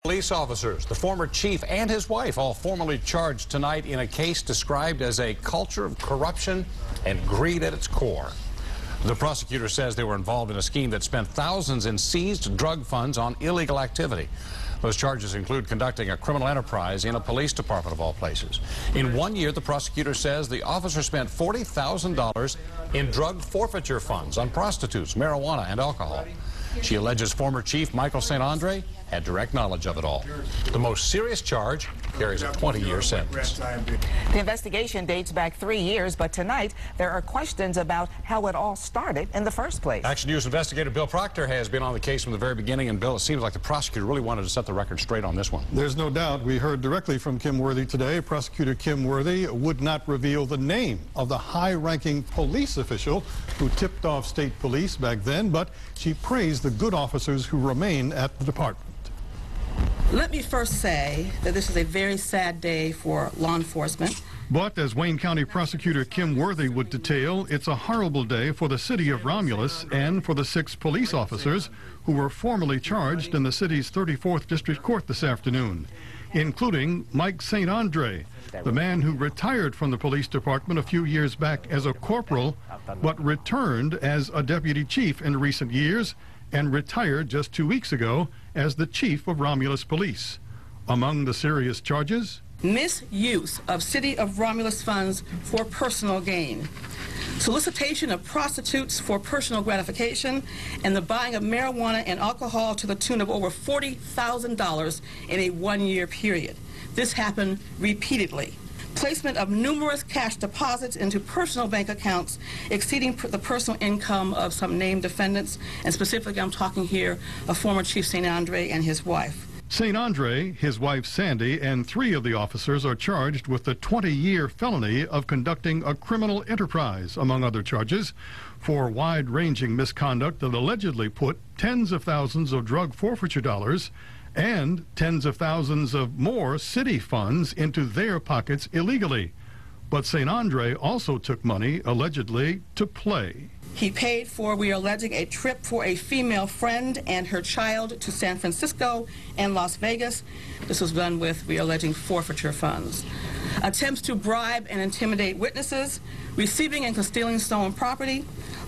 Police officers, the former chief and his wife, all formally charged tonight in a case described as a culture of corruption and greed at its core. The prosecutor says they were involved in a scheme that spent thousands in seized drug funds on illegal activity. Those charges include conducting a criminal enterprise in a police department of all places. In 1 year, the prosecutor says the officer spent $40,000 in drug forfeiture funds on prostitutes, marijuana, and alcohol. She alleges former chief Michael St. Andre had direct knowledge of it all. The most serious charge carries a 20-year sentence. The investigation dates back 3 years, but tonight there are questions about how it all started in the first place. Action News investigator Bill Proctor has been on the case from the very beginning, and Bill, it seems like the prosecutor really wanted to set the record straight on this one. There's no doubt. We heard directly from Kim Worthy today. Prosecutor Kim Worthy would not reveal the name of the high-ranking police official who tipped off state police back then, but she praised the good officers who remain at the department. Let me first say that this is a very sad day for law enforcement. But as Wayne County Prosecutor Kim Worthy would detail, it's a horrible day for the city of Romulus and for the 6 police officers who were formally charged in the city's 34th District Court this afternoon, including Mike St. Andre, the man who retired from the police department a few years back as a corporal, but returned as a deputy chief in recent years and retired just 2 weeks ago as the chief of Romulus Police. Among the serious charges, misuse of City of Romulus funds for personal gain, solicitation of prostitutes for personal gratification, and the buying of marijuana and alcohol to the tune of over $40,000 in a 1-year period. This happened repeatedly. Placement of numerous cash deposits into personal bank accounts exceeding the personal income of some named defendants, and specifically I'm talking here of former Chief St. Andre and his wife. St. Andre, his wife Sandy, and 3 of the officers are charged with the 20-year felony of conducting a criminal enterprise, among other charges, for wide-ranging misconduct that allegedly put tens of thousands of drug forfeiture dollars and tens of thousands of more city funds into their pockets illegally. But St. Andre also took money, allegedly, to play. He paid for, we are alleging, a trip for a female friend and her child to San Francisco and Las Vegas. This was done with, we are alleging, forfeiture funds. Attempts to bribe and intimidate witnesses, receiving and concealing stolen property,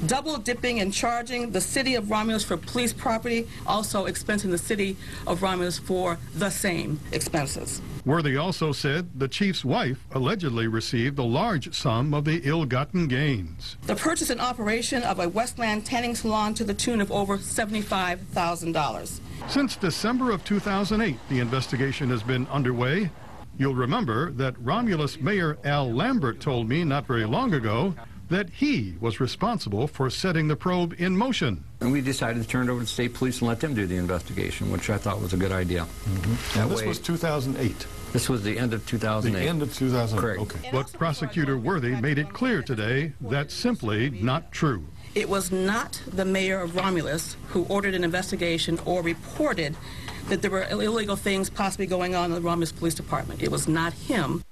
double dipping and charging the City of Romulus for police property, also expensing the City of Romulus for the same expenses. Worthy also said the chief's wife allegedly received a large sum of the ill-gotten gains. The purchase and operation of a Westland tanning salon to the tune of over $75,000. Since December of 2008, the investigation has been underway. You'll remember that Romulus Mayor Al Lambert told me not very long ago that he was responsible for setting the probe in motion. And we decided to turn it over to state police and let them do the investigation, which I thought was a good idea. And this was 2008. This was the end of 2008. The end of 2008. Correct. Okay. But Prosecutor Worthy made it clear today that's simply not true. It was not the mayor of Romulus who ordered an investigation or reported that there were illegal things possibly going on in the Romulus Police Department. It was not him.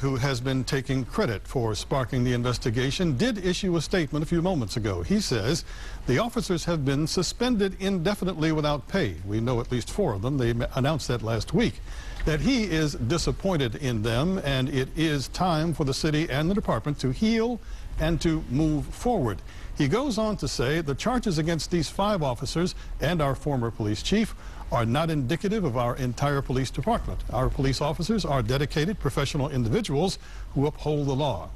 Who has been taking credit for sparking the investigation, did issue a statement a few moments ago. He says the officers have been suspended indefinitely without pay. We know at least 4 of them. They announced that last week. That he is disappointed in them, and it is time for the city and the department to heal and to move forward. He goes on to say the charges against these 5 officers and our former police chief are not indicative of our entire police department. Our police officers are dedicated professional individuals who uphold the law.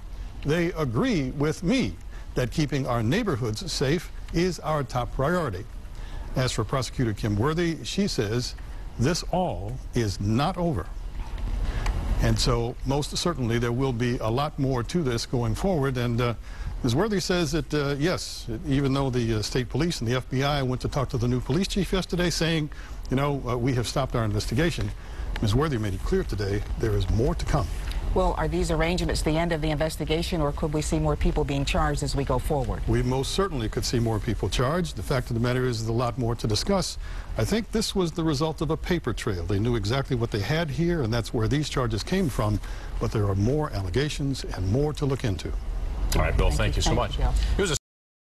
They agree with me that keeping our neighborhoods safe is our top priority. As for Prosecutor Kim Worthy, she says this all is not over. And so most certainly there will be a lot more to this going forward. And Ms. Worthy says that, yes, even though the state police and the FBI went to talk to the new police chief yesterday saying, you know, we have stopped our investigation, Ms. Worthy made it clear today there is more to come. Well, are these arrangements the end of the investigation, or could we see more people being charged as we go forward? We most certainly could see more people charged. The fact of the matter is there's a lot more to discuss. I think this was the result of a paper trail. They knew exactly what they had here, and that's where these charges came from. But there are more allegations and more to look into. All right, Bill, thank you so much.